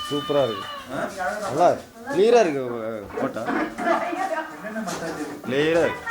சூப்பராக இருக்கு, நல்லா கிளியராக இருக்கு ஃபோட்டோ, கிளியராக இருக்கு.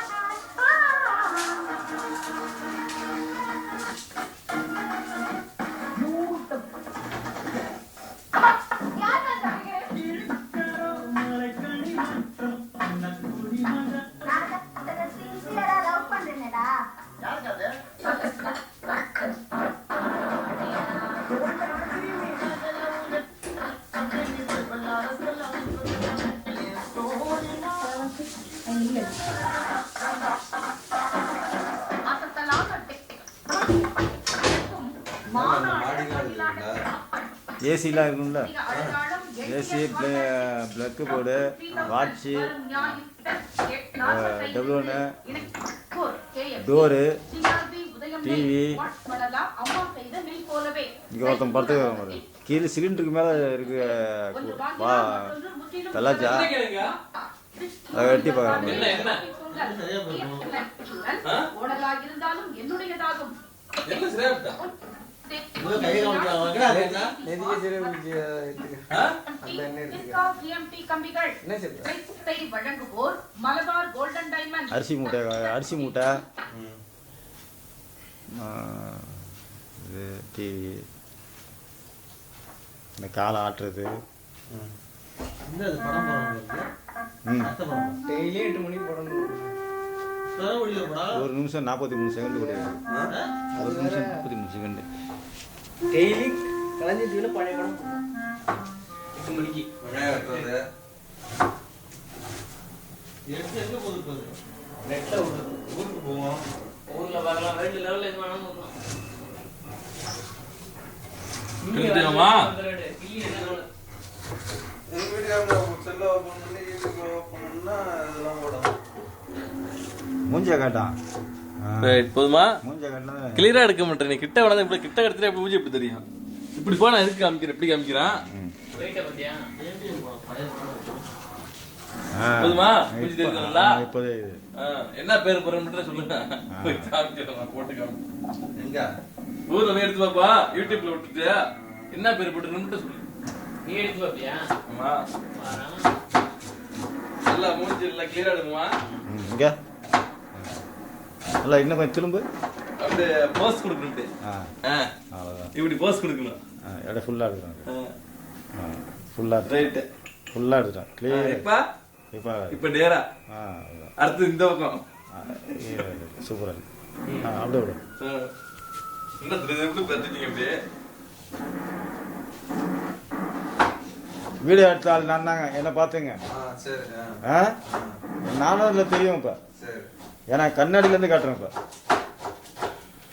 ஏசிலாம் இருக்கும்ல, ஏசி, ப்ளக்கு போர்டு, வாட்சு, டபுள்ஒன்னு, டோரு, டிவி. இங்கே ஒருத்தன் படத்துக்கு வர கீழே சிலிண்டருக்கு மேலே இருக்கு வா தலாச்சா, அதை வெட்டி பார்க்குறாங்க. அரிசி மூட்டை, அரிசி மூட்டை, இது டிவி, இந்த காலை ஆட்டுறது. டெய்லி 8 மணிக்கு போடணும். ஒரு நிமிஷம் 43 செகண்ட் கூட, ஒரு நிமிஷம் 33 செகண்ட். டெய்லி கலைஞர் பழைய படம் 8 மணிக்கு நெட்ல ஊருக்கு போவோம். ஊர்ல வரலாம், வேண்டிய லெவல்ல எது வேணாலும் போகலாம். மூஞ்ச காட்டான் போதுமா? மூஞ்ச காட்டினா கிளியரா எடுக்க மாட்டேன். நீ கிட்ட வேணாம், இப்படி கிட்ட எடுத்துட்டு எப்படி மூஞ்சி எப்படி தெரியும்? இப்படி போனா எதுக்கு காமிக்கிறேன், எப்படி காமிக்கிறான்? போதுமா? மூஞ்சி தெரியுதுங்களா? இப்போதே என்ன பேர் போறேன்னு மட்டும் சொல்லுங்க, காமிக்கிறேன், போட்டு காமிக்கிறேன். எங்க ஊர்ல போய் எடுத்து பாப்பா, யூடியூப்ல விட்டுட்டு என்ன பேர் போட்டுன்னு மட்டும் சொல்லு. நீ எடுத்து பாப்பியா? ஆமா, நல்லா மூஞ்சி எல்லாம் கிளியரா எடுக்குமா? இங்க நல்லா இன்னும் கொஞ்சம் திரும்ப அப்படியே போஸ் கொடுக்கணும். அவ்வளோதான், இப்படி போஸ் கொடுக்கணும். இடம் ஃபுல்லாக எடுக்கணும், ஃபுல்லாக ரைட்டு, ஃபுல்லாக எடுத்துட்டோம். கிளியர். இப்போ நேரா அடுத்து இந்த பக்கம் சூப்பராக இருக்கு. அப்படியே விடும். என்ன பார்த்துட்டீங்க அப்படியே வீடியோ எடுத்தால் நான் தாங்க, என்ன பார்த்துங்க. நானும் அதில் தெரியும் இப்போ, ஏன்னா கண்ணாடியிலேருந்து காட்டுறேன். இப்போ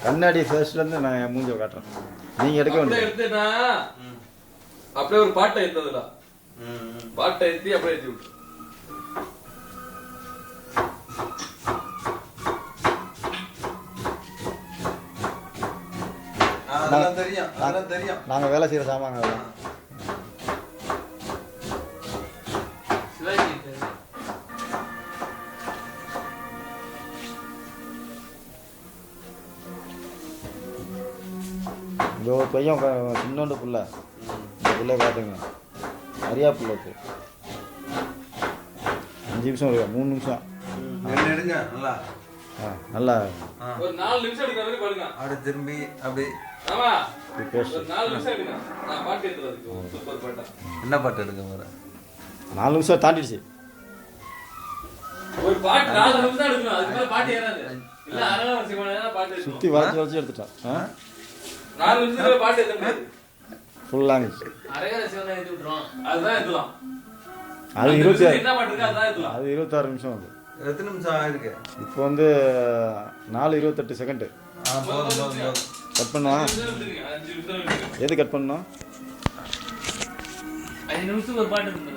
கண்ணாடி ஃபர்ஸ்ட்லேருந்து நான் என் மூஞ்ச காட்டுறேன். நீங்கள் எடுக்க வேண்டிய எடுத்துனா அப்படியே ஒரு பாட்டை எடுத்ததுல பாட்டை ஏற்றி அப்படியே ஏற்றி விட்டு நாங்கள் வேலை செய்கிற சாமாங்க இந்த ஒரு பையன் சின்னோண்டு புள்ள, இந்த பிள்ளைய பார்த்துங்க, நிறையா பிள்ளை இருக்கு. 5 நிமிஷம் இருக்கா, 3 நிமிஷம் நல்லா ஒரு 4 நிமிஷம் எடுக்கிற மாதிரி பாருங்க. அப்படியே திரும்பி அப்படியே ஆமா ஒரு 4 நிமிஷம் எடுங்க. நான் பாட்டு எடுத்துறதுக்கு சூப்பர் பாட்டா. என்ன பாட்டு எடுக்க போற? 4 நிமிஷம் தாண்டிடுச்சு. ஒரு பாட்டு 4 நிமிஷம் தான் எடுக்கணும், அதுக்கு மேல பாட்டு ஏறாது. இல்ல அரை நிமிஷம் பாட்டு சுத்தி வளைச்சு எடுத்துட்டான். 4 நிமிஷத்துல பாட்டு எடுக்க முடியாது. ஃபுல் லாங்குவேஜ் அரை நிமிஷம் தான் எடுத்து விட்டுறோம். அதுதான் எடுக்கலாம். அது 26 என்ன பாட்டு இருக்கு அதான் எடுக்கலாம். அது 26 நிமிஷம் வந்து. எத்தனை நிமிஷம் ஆயிருக்கு இப்போ வந்து 4:28 செகண்ட். கட் பண்ணுவா? எது கட் பண்ணணும்? 5 நிமிஷம் ஒரு பாட்டு இருக்கு.